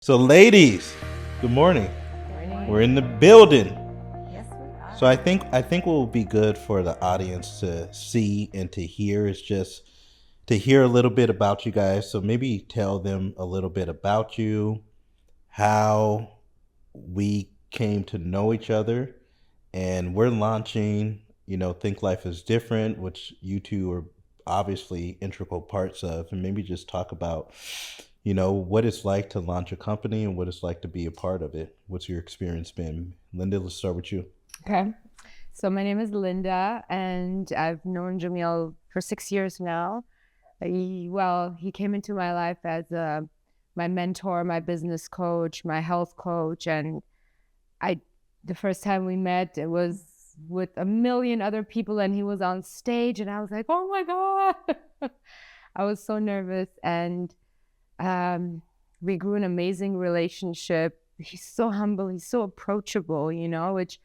So, ladies, good morning. Morning. We're in the building. Yes, we are. So, I think what will be good for the audience to see and to hear is just to hear a little bit about you guys. So, maybe tell them a little bit about you, how we came to know each other, and we're launching. Think Life is Different, which you two are obviously integral parts of, and maybe just talk about what it's like to launch a company and what it's like to be a part of it. What's your experience been? Linda, let's start with you. Okay. So my name is Linda, and I've known Jamil for 6 years now. He came into my life as my mentor, my business coach, my health coach, and I. The first time we met, it was with a million other people, and he was on stage, and I was like, "Oh my God!" I was so nervous, and we grew an amazing relationship. He's so humble, he's so approachable, which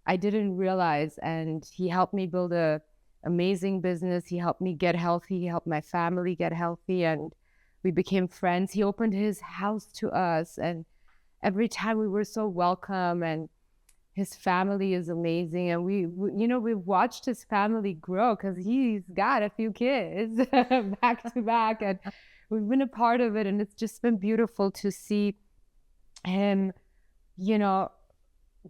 I didn't realize. And he helped me build a amazing business. He helped me get healthy. He helped my family get healthy, and we became friends. He opened his house to us, and every time we were so welcome. And his family is amazing, and we've watched his family grow because he's got a few kids back to back, and we've been a part of it. And it's just been beautiful to see him, you know,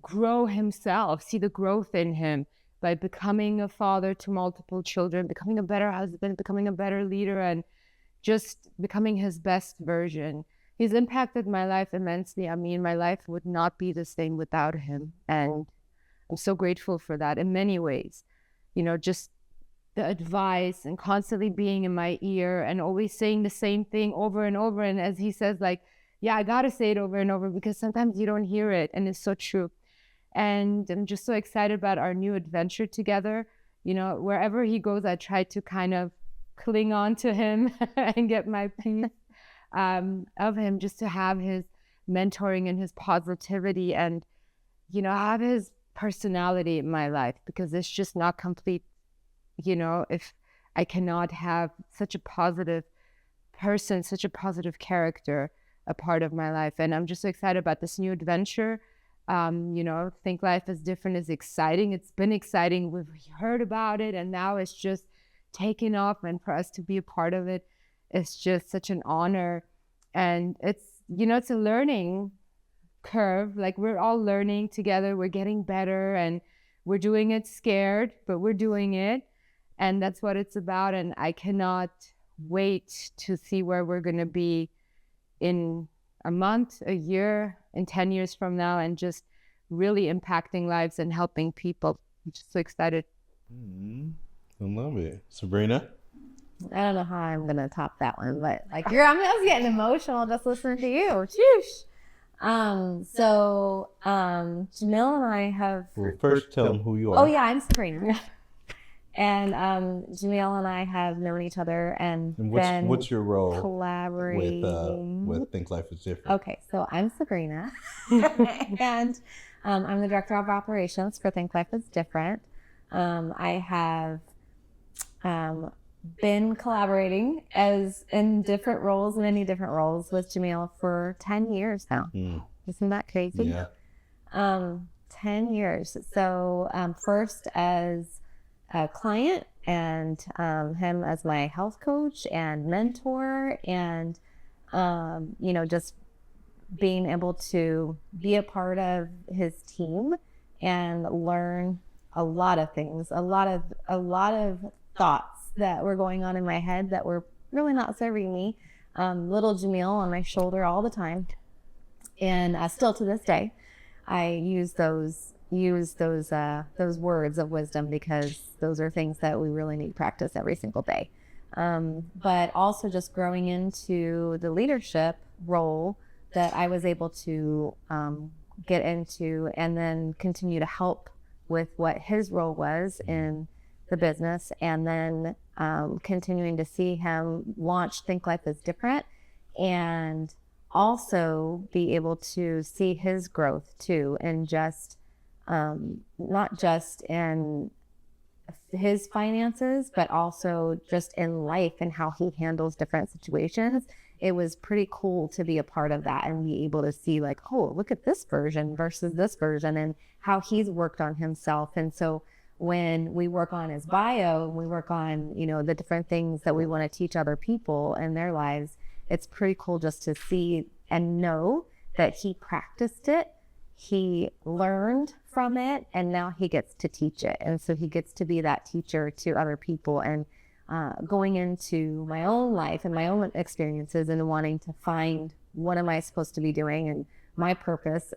grow himself, see the growth in him by becoming a father to multiple children, becoming a better husband, becoming a better leader, and just becoming his best version. He's impacted my life immensely. I mean, my life would not be the same without him. And I'm so grateful for that in many ways. Just the advice and constantly being in my ear and always saying the same thing over and over. And as he says, like, yeah, I got to say it over and over because sometimes you don't hear it. And it's so true. And I'm just so excited about our new adventure together. Wherever he goes, I try to kind of cling on to him and get my piece of him, just to have his mentoring and his positivity and, have his personality in my life, because it's just not complete, if I cannot have such a positive person, such a positive character a part of my life. And I'm just so excited about this new adventure. Think Life is Different is exciting. It's been exciting. We've heard about it, and now it's just taken off. And for us to be a part of it, it's just such an honor. And it's a learning curve. Like, we're all learning together. We're getting better, and we're doing it scared, but we're doing it. And that's what it's about. And I cannot wait to see where we're going to be in a month, a year, in 10 years from now, and just really impacting lives and helping people. I'm just so excited. I love it. Sabrina? I don't know how I'm gonna top that one, but I was getting emotional just listening to you. Jamil and I have. Well, first tell them who you are. Oh yeah, I'm Sabrina. And Jamil and I have known each other and what's your role collaborating with Think Life is Different? Okay, so I'm Sabrina, and I'm the director of operations for Think Life is Different. I have been collaborating in different roles, many different roles, with Jamil for 10 years now. Isn't that crazy? Yeah. 10 years. So first as a client, and him as my health coach and mentor, and just being able to be a part of his team and learn a lot of things, a lot of thoughts that were going on in my head that were really not serving me. Little Jamil on my shoulder all the time, and still to this day, I use those words of wisdom, because those are things that we really need to practice every single day. But also just growing into the leadership role that I was able to get into, and then continue to help with what his role was in the business, and then continuing to see him launch Think Life is Different, and also be able to see his growth too, and just not just in his finances, but also just in life and how he handles different situations it was pretty cool to be a part of that and be able to see like, oh, look at this version versus this version and how he's worked on himself. And so when we work on his bio, we work on, you know, the different things that we want to teach other people in their lives, it's pretty cool just to see and know that he practiced it, he learned from it, and now he gets to teach it. And so he gets to be that teacher to other people. And going into my own life and my own experiences and wanting to find what am I supposed to be doing and my purpose,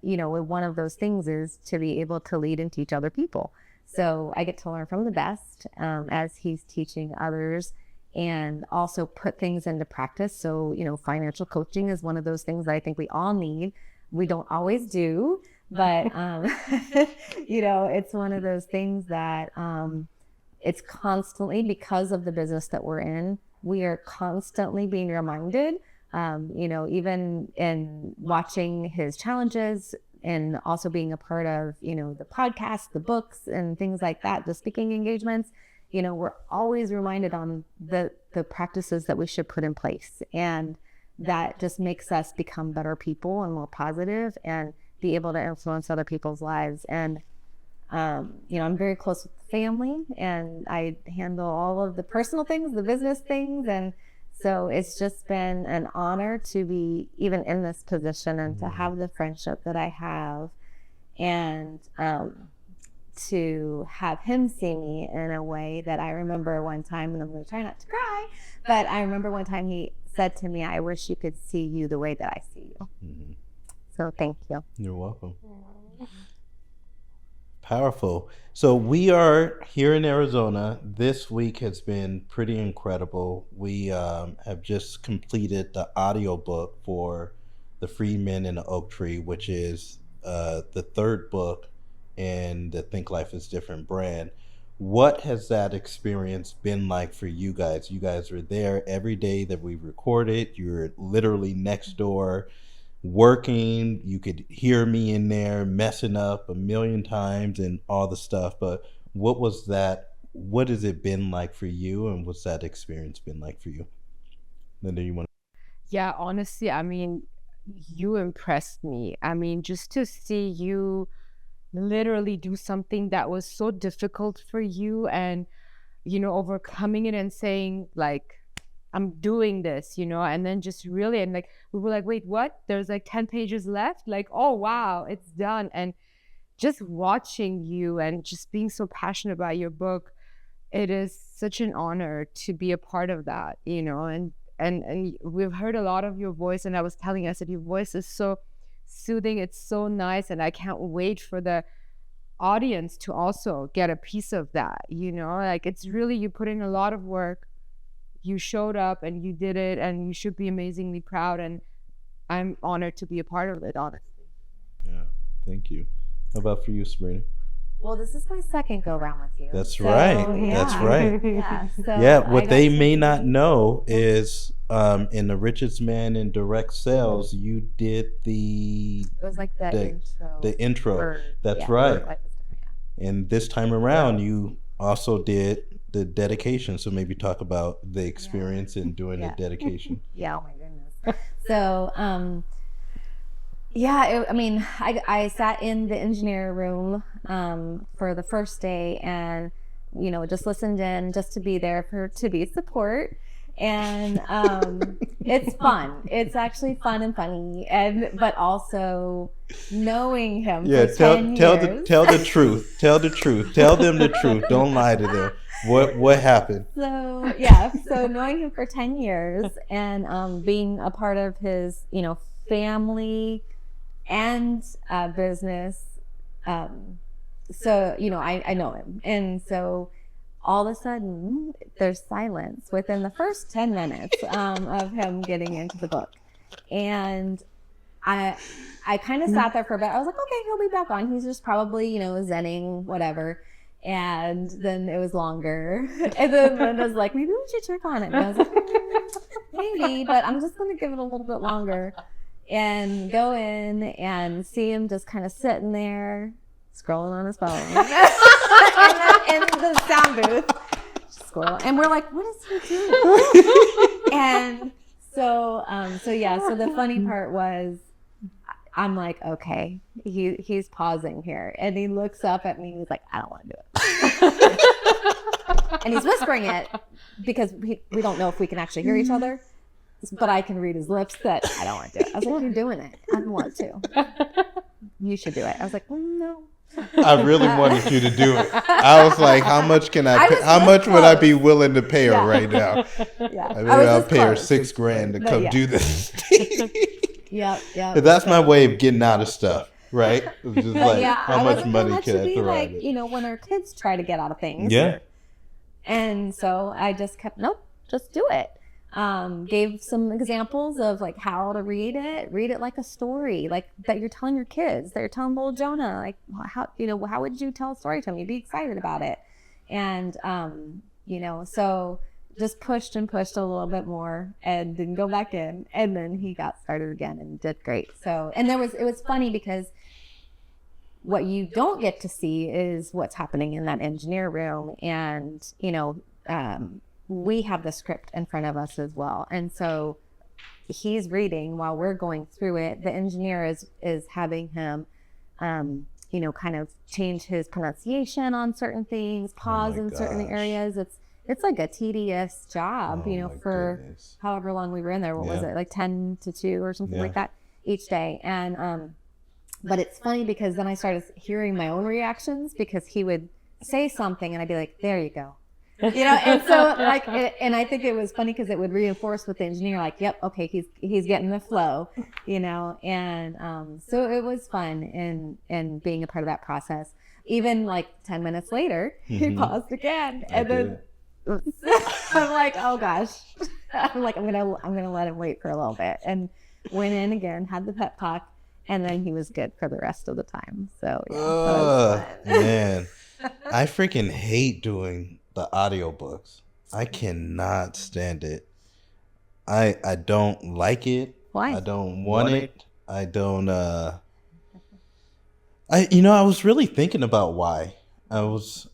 you know, one of those things is to be able to lead and teach other people. So I get to learn from the best as he's teaching others and also put things into practice. So, you know, financial coaching is one of those things that I think we all need. We don't always do, but, you know, it's one of those things that it's constantly, because of the business that we're in, we are constantly being reminded, you know, even in watching his challenges and also being a part of, you know, the podcast, the books and things like that, the speaking engagements, you know, we're always reminded on the practices that we should put in place. And that just makes us become better people and more positive and be able to influence other people's lives. And you know, I'm very close with the family and I handle all of the personal things, the business things. And so it's just been an honor to be even in this position and to have the friendship that I have and to have him see me in a way that I remember one time, and I'm going to try not to cry, but I remember one time he said to me, I wish you could see you the way that I see you. Mm-hmm. So thank you. You're welcome. Powerful. So we are here in Arizona. This week has been pretty incredible. We have just completed the audiobook for The Free Men in the Oak Tree, which is the third book in the Think Life is Different brand. What has that experience been like for you guys? You guys were there every day that we recorded. You're literally next door working. You could hear me in there messing up a million times and all the stuff. But what has it been like for you, and what's that experience been like for you? Linda, you want to? Yeah, honestly, I mean, you impressed me. I mean, just to see you literally do something that was so difficult for you and, you know, overcoming it and saying like, I'm doing this, you know, and then just really, and like, we were like, wait, what? There's like 10 pages left. Like, oh, wow, it's done. And just watching you and just being so passionate about your book, it is such an honor to be a part of that, you know, and we've heard a lot of your voice. And I was telling you, I said, your voice is so soothing. It's so nice. And I can't wait for the audience to also get a piece of that, you know, like it's really, you put in a lot of work. You showed up and you did it, and you should be amazingly proud. And I'm honored to be a part of it, honestly. Yeah, thank you. How about for you, Sabrina? Well, this is my second go round with you. That's right. Yeah. That's right. Yeah. What they may not know is in The Richest Man in Direct Sales, you did it was like the intro. That's right. And this time around, you also did the dedication. So maybe talk about the experience in doing the dedication. Yeah. Oh my goodness. So, I sat in the engineer room for the first day and, you know, just listened in just to be there to be support. And it's fun. It's actually fun and funny, but also knowing him for 10 years. Tell the truth. Tell the truth. Tell them the truth. Don't lie to them. What happened? So knowing him for 10 years and being a part of his, you know, family and business. So, you know, I know him. And so all of a sudden there's silence within the first 10 minutes of him getting into the book. And I kind of sat there for a bit. I was like, okay, he'll be back on. He's just probably, you know, zenning, whatever. And then it was longer. And then Linda's like, maybe we should check on it. And I was like, maybe, but I'm just going to give it a little bit longer. And go in and see him just kind of sitting there, scrolling on his phone. in the sound booth. Scroll. And we're like, what is he doing? And So yeah. So the funny part was, I'm like, okay, he's pausing here, and he looks up at me. And he's like, I don't want to do it, and he's whispering it because we don't know if we can actually hear each other, but I can read his lips that I don't want to do it. I was like, you're doing it. I don't want to. You should do it. I was like, no. I really wanted you to do it. I was like, how much can I I pay? was How this much would I close. be willing to pay her Yeah. right now? Yeah, I mean, I was I'll this pay her close. $6,000 to But come yeah. do this. Yep. But that's my way of getting out of stuff, right? It's just But like, yeah, how I much wasn't gonna money let can you I be throw like, at it? you know, when our kids try to get out of things. Yeah. And so I just kept, nope, just do it. Gave some examples of like how to read it like a story, like that you're telling your kids, that you're telling little Jonah, like how, you know, how would you tell a story to him? You'd be excited about it. And, you know, so just pushed and pushed a little bit more and didn't go back in. And then he got started again and did great. So, and it was funny because what you don't get to see is what's happening in that engineer room. And, you know, we have the script in front of us as well. And so he's reading while we're going through it. The engineer is having him, you know, kind of change his pronunciation on certain things, pause in certain gosh. areas. It's like a tedious job, Oh you know, my for goodness. however long we were in there. What was Yeah. it, like 10 to 2 or something Yeah. like that each day? And but it's funny because then I started hearing my own reactions because he would say something and I'd be like, there you go. You know, and so like, and I think it was funny because it would reinforce with the engineer, like, yep, okay, he's getting the flow, you know, and so it was fun and being a part of that process. Even like 10 minutes later, he Mhm. paused again, I and did. then I'm like, oh gosh, I'm like, I'm gonna let him wait for a little bit, and went in again, had the pep talk, and then he was good for the rest of the time. So yeah, that was fun. Man, I freaking hate doing the audiobooks. I cannot stand it. I don't like it. Why? I don't want it. I don't I was really thinking about why. I was,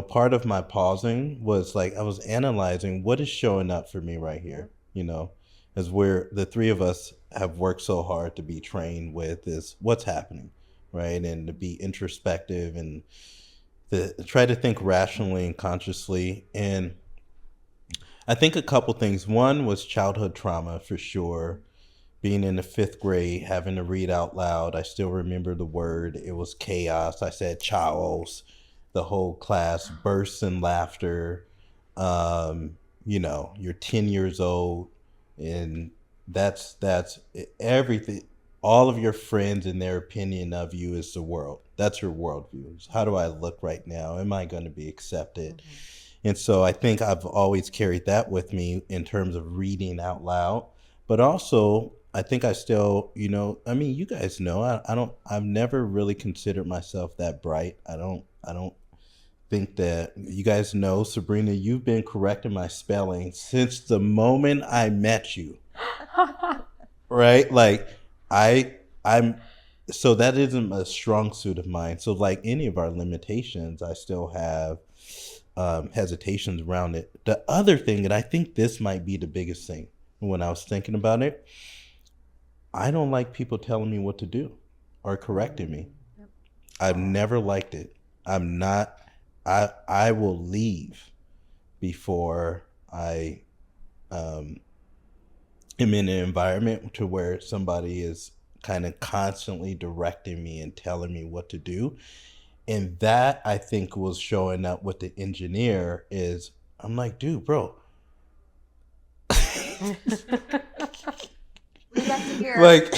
part of my pausing was like I was analyzing what is showing up for me right here, as where the three of us have worked so hard to be trained with is what's happening, right? And to be introspective and to try to think rationally and consciously. And I think a couple things. One was childhood trauma for sure. Being in the fifth grade, having to read out loud. I still remember the word. It was chaos. I said chaos. The whole class bursts in laughter. You're 10 years old, and that's everything. All of your friends and their opinion of you is the world. That's your worldview. How do I look right now? Am I going to be accepted? And so I think I've always carried that with me in terms of reading out loud. But also, I think I still, you guys know, I've never really considered myself that bright. I don't think that you guys know, Sabrina, you've been correcting my spelling since the moment I met you. Right? Like so that isn't a strong suit of mine. So like any of our limitations, I still have hesitations around it. The other thing, and I think this might be the biggest thing when I was thinking about it, I don't like people telling me what to do or correcting me. I've never liked it. I will leave before I am in an environment to where somebody is kind of constantly directing me and telling me what to do. And that, I think, was showing up with the engineer is I'm like, dude, bro. Like,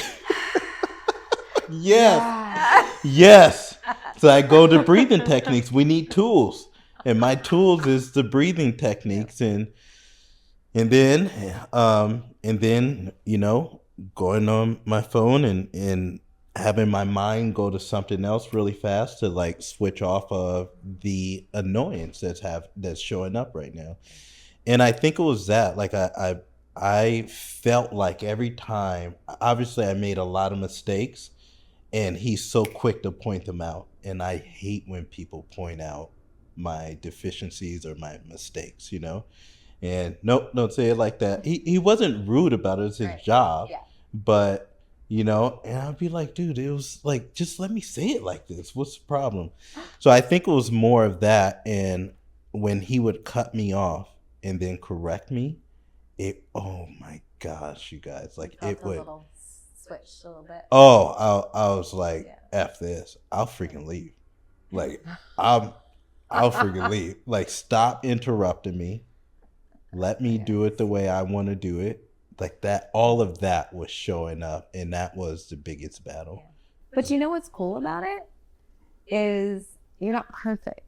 yes. So I go to breathing techniques. We need tools. And my tools is the breathing techniques and then going on my phone and having my mind go to something else really fast to like switch off of the annoyance that's showing up right now. And I think it was that, like I felt like every time, obviously I made a lot of mistakes and he's so quick to point them out. And I hate when people point out my deficiencies or my mistakes, And nope, don't say it like that. He wasn't rude about it. It's his job. Yeah. But, and I'd be like, dude, it was like, just let me say it like this. What's the problem? So I think it was more of that. And when he would cut me off and then correct me, oh my gosh, you guys, like it would. Little switch a little bit. Oh, I was like, F this. I'll freaking leave. Like, I'll freaking leave. Like, stop interrupting me. Let me do it the way I want to do it. Like that, all of that was showing up, and that was the biggest battle. But you know what's cool about it is you're not perfect.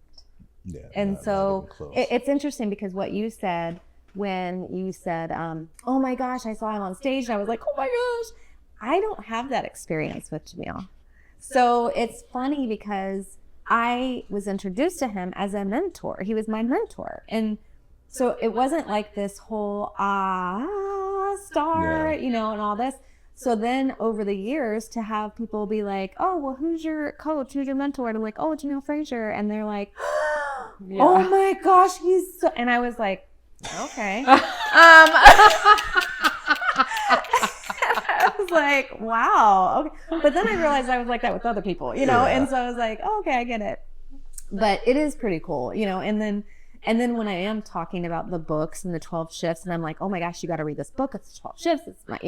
Yeah. And so it's interesting because what you said when you said, oh my gosh, I saw him on stage and I was like, oh my gosh, I don't have that experience with Jamil. So it's funny because I was introduced to him as a mentor. He was my mentor. And so it wasn't like this whole, star, and all this. So then over the years to have people be like, oh, well, who's your coach? Who's your mentor? And I'm like, oh, Jamil Frazier. And they're like, oh my gosh, he's so, and I was like, okay. I was like, wow. Okay. But then I realized I was like that with other people, and so I was like, oh, okay, I get it. But it is pretty cool, and then when I am talking about the books and the 12 shifts, and I'm like, oh my gosh, you got to read this book. It's 12 shifts. It's my,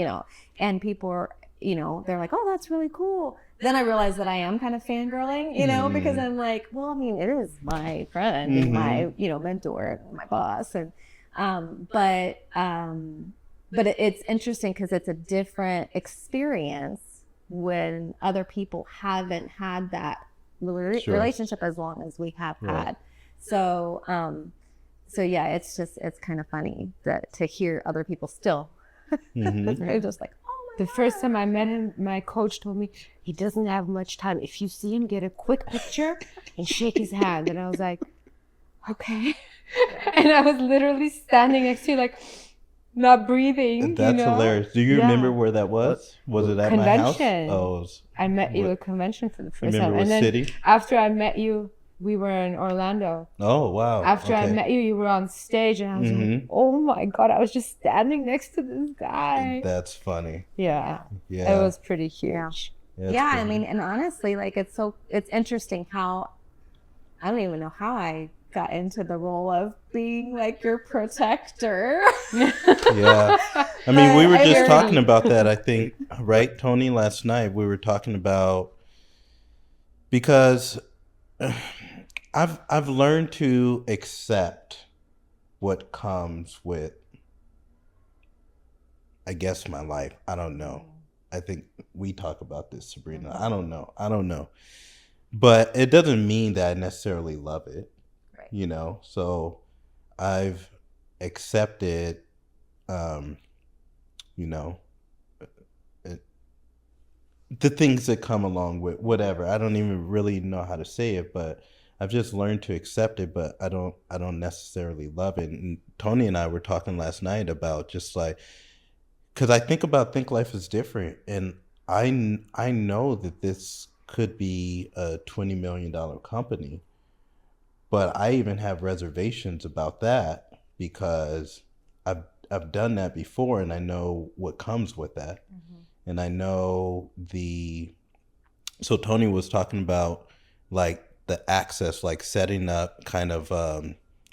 and people are, they're like, oh, that's really cool. Then I realize that I am kind of fangirling, because I'm like, well, I mean, it is my friend and my, mentor, my boss. And, but it's interesting because it's a different experience when other people haven't had that relationship as long as we have had. So yeah, it's kind of funny to hear other people still. It's just like, the first time I met him, my coach told me he doesn't have much time. If you see him, get a quick picture and shake his hand. And I was like, okay. And I was literally standing next to you, like, not breathing. That's hilarious. Do you remember where that was? Was it at convention. My house? I met you at convention for the first time. Remember what city? After I met you, we were in Orlando. Oh, wow. After I met you, you were on stage, and I was like, oh my God, I was just standing next to this guy. That's funny. Yeah. It was pretty huge. Yeah, I mean, and honestly, like, it's interesting how, I don't even know how I got into the role of being like your protector. Yeah. I mean, we were just talking about that, I think, right, Tony, last night. We were talking about, because I've learned to accept what comes with, I guess, my life. I don't know. I think we talk about this, Sabrina. I don't know. But it doesn't mean that I necessarily love it. Right. So I've accepted, the things that come along with whatever. I don't even really know how to say it, but I've just learned to accept it, but I don't necessarily love it. And Tony and I were talking last night about just like, because I think Life is Different, and I know that this could be a $20 million company, but I even have reservations about that because I've done that before, and I know what comes with that. And I know so Tony was talking about like the access, like setting up kind of,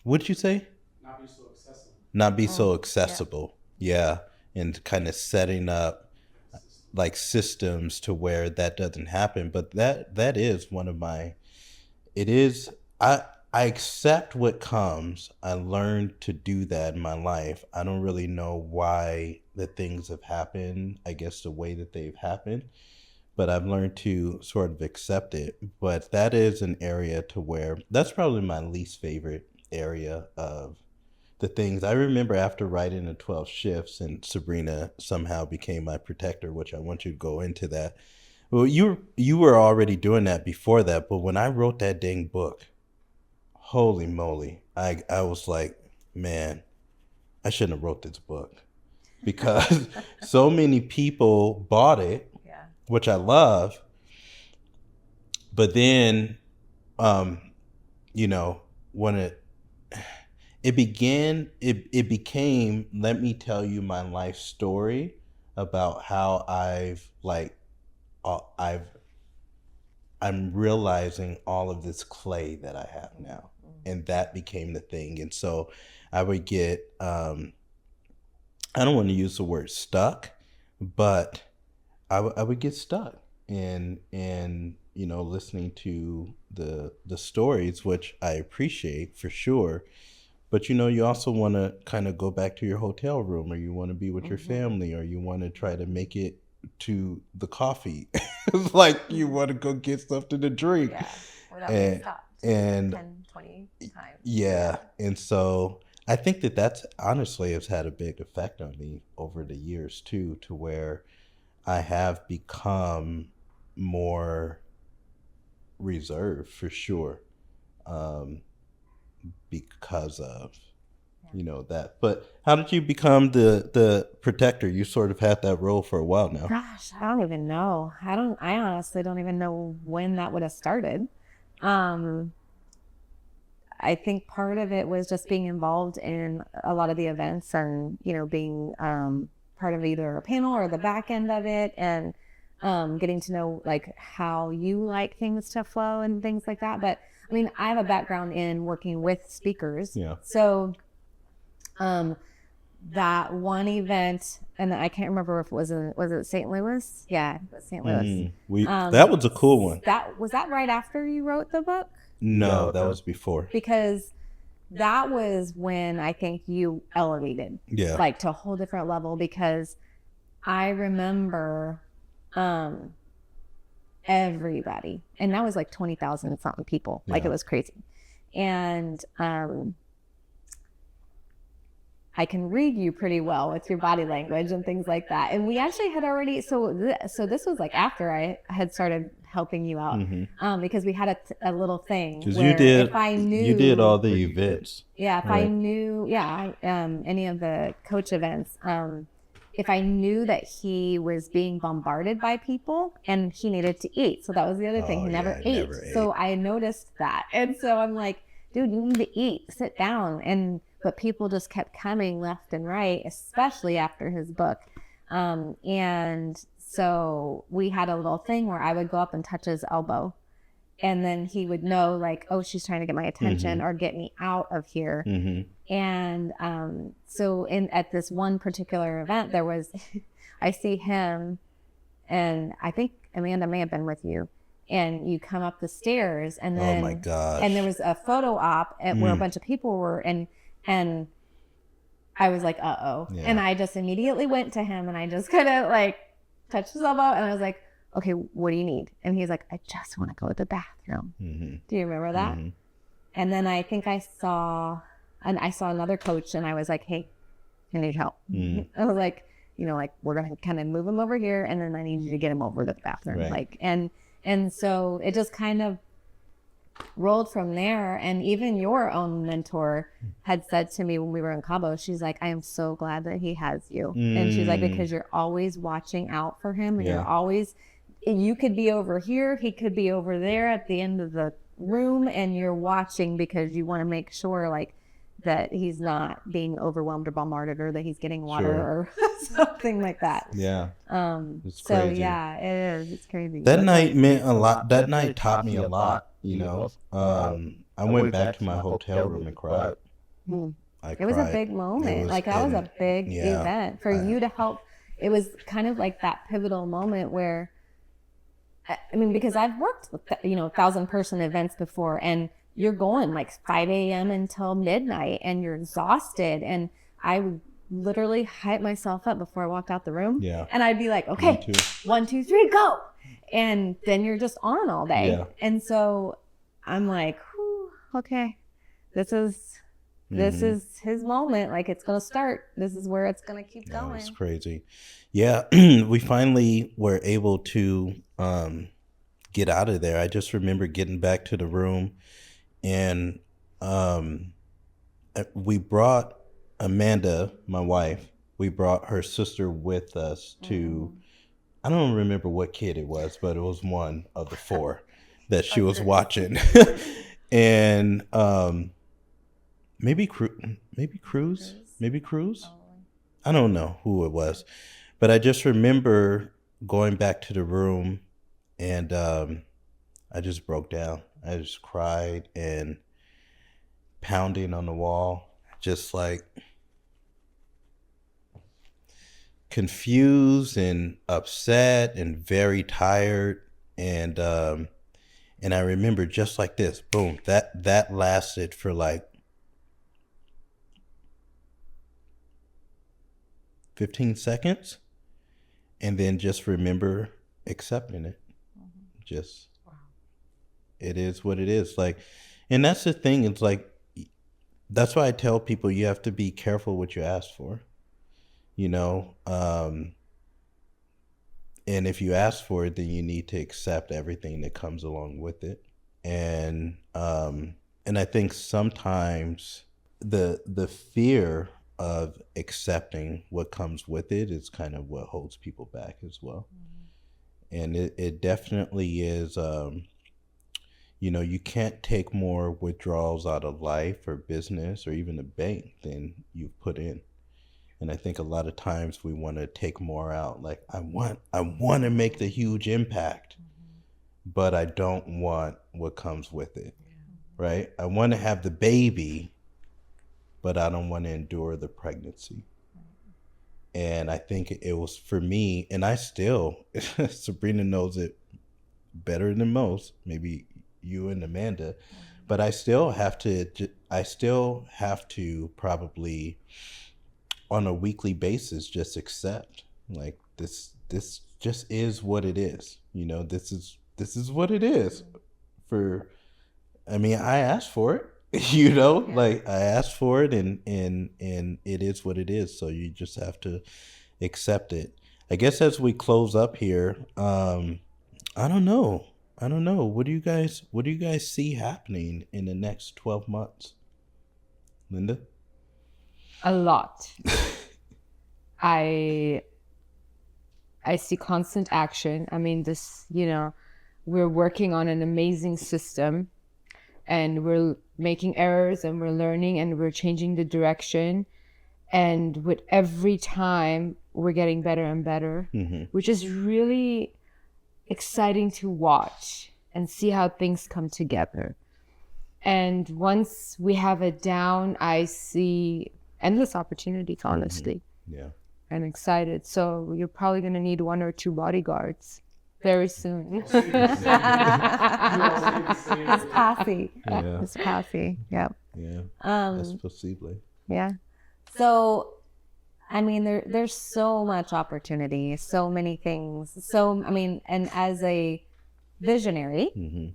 what did you say? Not be so accessible. Not be so accessible. Yeah. And kind of setting up like systems to where that doesn't happen. But that is one of I accept what comes. I learned to do that in my life. I don't really know why the things have happened, I guess the way that they've happened, but I've learned to sort of accept it. But that is an area to where that's probably my least favorite area of the things. I remember after writing the 12 shifts and Sabrina somehow became my protector, which I want you to go into that. Well, you were already doing that before that, but when I wrote that dang book, holy moly, I was like, man, I shouldn't have wrote this book, because so many people bought it, which I love. But then, when it became, let me tell you my life story about how I've I'm realizing all of this clay that I have now. And that became the thing. And so I would get I don't want to use the word stuck, but I would get stuck in listening to the stories, which I appreciate for sure. But you also want to kind of go back to your hotel room, or you want to be with your family, or you want to try to make it to the coffee. It's like you want to go get something to drink. Yeah, without being And stopped and 10, 20 times. yeah, and so I think that's honestly has had a big effect on me over the years too, to where I have become more reserved for sure, um, because of that. But how did you become the protector? You sort of had that role for a while now. Gosh, I don't even know. I honestly don't even know when that would have started. Um, I think part of it was just being involved in a lot of the events and, being part of either a panel or the back end of it, and getting to know like how you like things to flow and things like that. But I mean, I have a background in working with speakers. Yeah. So that one event, and I can't remember if it was it St. Louis? Yeah, it was St. Louis. That was a cool one. That was that right after you wrote the book? No, that was before. Because that was when I think you elevated, Yeah. like to a whole different level. Because I remember everybody, and that was like 20,000 something people. Like Yeah. it was crazy, and I can read you pretty well with your body language and things like that. And we actually had already, so this was like after I had started helping you out, because we had a little thing. Because where you if did all the events. Yeah, if I knew, any of the coach events, if I knew that he was being bombarded by people and he needed to eat. So that was the other thing. He never ate. So I noticed that. And so I'm like, dude, you need to eat, sit down. But people just kept coming left and right, especially after his book. And so we had a little thing where I would go up and touch his elbow. And then he would know, like, oh, she's trying to get my attention or get me out of here. And so at this one particular event, there was, I see him, and I think Amanda may have been with you. And you come up the stairs, and then, oh my gosh. And there was a photo op where a bunch of people were, and I was like, uh-oh. Yeah. And I just immediately went to him, and I just kind of like touched his elbow, and I was like, okay, what do you need? And he's like, I just want to go to the bathroom. Do you remember that? And then I think I saw another coach, and I was like, hey, I need help. I was like, we're going to kind of move him over here, and then I need you to get him over to the bathroom. Right. And so it just kind of rolled from there. And even your own mentor had said to me when we were in Cabo, she's like, I am so glad that he has you. And she's like, because you're always watching out for him, and you're always, you could be over here, he could be over there at the end of the room, and you're watching because you want to make sure like that he's not being overwhelmed or bombarded, or that he's getting water or something like that. Yeah. It's so crazy. Yeah, it is. It's crazy. That night meant a lot. That night taught me a lot, I went back to my hotel room and cried. It was a big moment. That was a big event for you to help. It was kind of like that pivotal moment where, I mean, because I've worked with, 1,000-person events before, and you're going like 5 a.m. until midnight, and you're exhausted. And I would literally hype myself up before I walked out the room. Yeah. And I'd be like, okay, 1, 2, 3, go. And then you're just on all day. Yeah. And so I'm like, okay, this is his moment. Like, it's going to start. This is where it's going to keep going. It's crazy. Yeah. We finally were able to get out of there. I just remember getting back to the room, and we brought Amanda, my wife, we brought her sister with us to, I don't remember what kid it was, but it was one of the 4 that she was watching. And maybe maybe Cruz. I don't know who it was, but I just remember going back to the room, and I just broke down. I just cried and pounding on the wall, just like confused and upset and very tired. And I remember just like this, boom, that lasted for like 15 seconds, and then just remember accepting it. Just, it is what it is. Like, and that's the thing. It's like, that's why I tell people you have to be careful what you ask for, you know. And if you ask for it, then you need to accept everything that comes along with it. And I think sometimes the fear of accepting what comes with it is kind of what holds people back as well. And it definitely is. You know, you can't take more withdrawals out of life or business or even the bank than you've put in. And I think a lot of times we want to take more out. Like, I want to make the huge impact, but I don't want what comes with it, right? I want to have the baby, but I don't want to endure the pregnancy. And I think it was for me, and I still, Sabrina knows it better than most, maybe you and Amanda, but I still have to probably on a weekly basis just accept, like, this just is what it is. You know, this is what it is. For, I mean, I asked for it. You know, like, I asked for it, and it is what it is. So you just have to accept it. I guess as we close up here, I don't know. What do you guys see happening in the next 12 months? Linda? A lot. I see constant action. I mean, this, you know, we're working on an amazing system, and we're making errors, and we're learning, and we're changing the direction. And with every time, we're getting better and better, which is really exciting to watch and see how things come together. And once we have it down, I see endless opportunities, honestly. Yeah. I'm excited. So you're probably going to need 1 or 2 bodyguards very soon. It's Passy. Yeah. It's Passy. Yeah. Yeah. That's possibly. Yeah. So, I mean, there's so much opportunity, so many things. So, I mean, and as a visionary,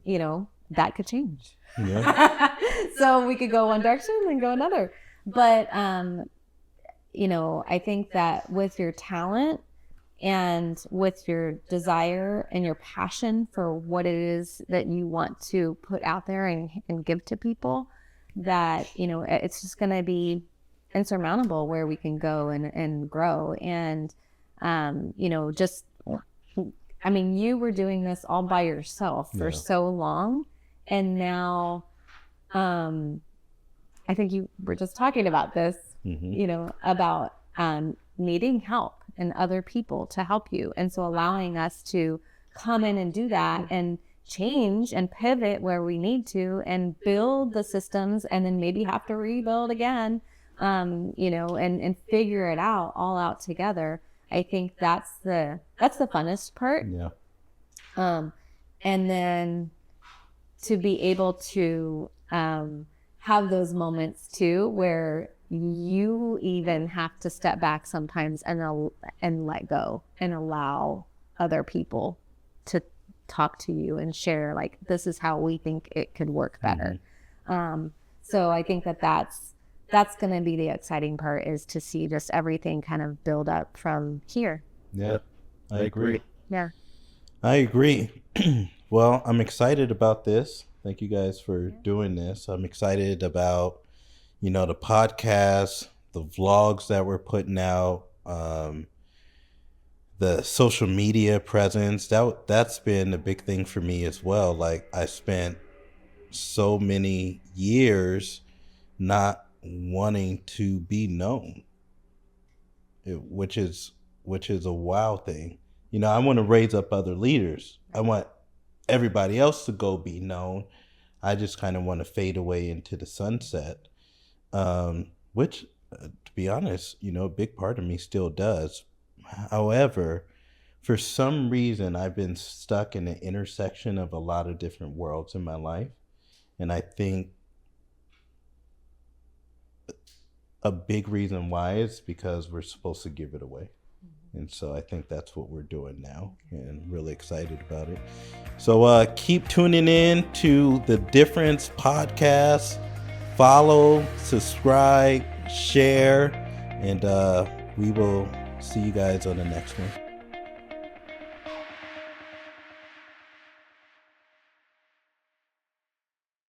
you know, that could change. Yeah. So we could go one direction and go another. But, you know, I think that with your talent and with your desire and your passion for what it is that you want to put out there and give to people, that, you know, it's just going to be insurmountable where we can go and grow. And, you know, just, I mean, you were doing this all by yourself for so long. And now, I think you were just talking about this, you know, about needing help and other people to help you. And so allowing us to come in and do that and change and pivot where we need to and build the systems, and then maybe have to rebuild again, you know, and figure it out all out together. I think that's the funnest part. Yeah. And then to be able to have those moments too, where you even have to step back sometimes and let go and allow other people to talk to you and share, like, this is how we think it could work better. So I think that's going to be the exciting part, is to see just everything kind of build up from here. Yeah, I agree. Yeah. I agree. Well, I'm excited about this. Thank you guys for doing this. I'm excited about, you know, the podcast, the vlogs that we're putting out, the social media presence. That's been a big thing for me as well. Like, I spent so many years not wanting to be known, which is a wow thing. I want to raise up other leaders. I want everybody else to go be known. I just kind of want to fade away into the sunset, which, to be honest, a big part of me still does. However, for some reason, I've been stuck in the intersection of a lot of different worlds in my life. And I think a big reason why is because we're supposed to give it away. And so I think that's what we're doing now, and really excited about it. So keep tuning in to the Difference podcast. Follow, subscribe, share, and we will see you guys on the next one.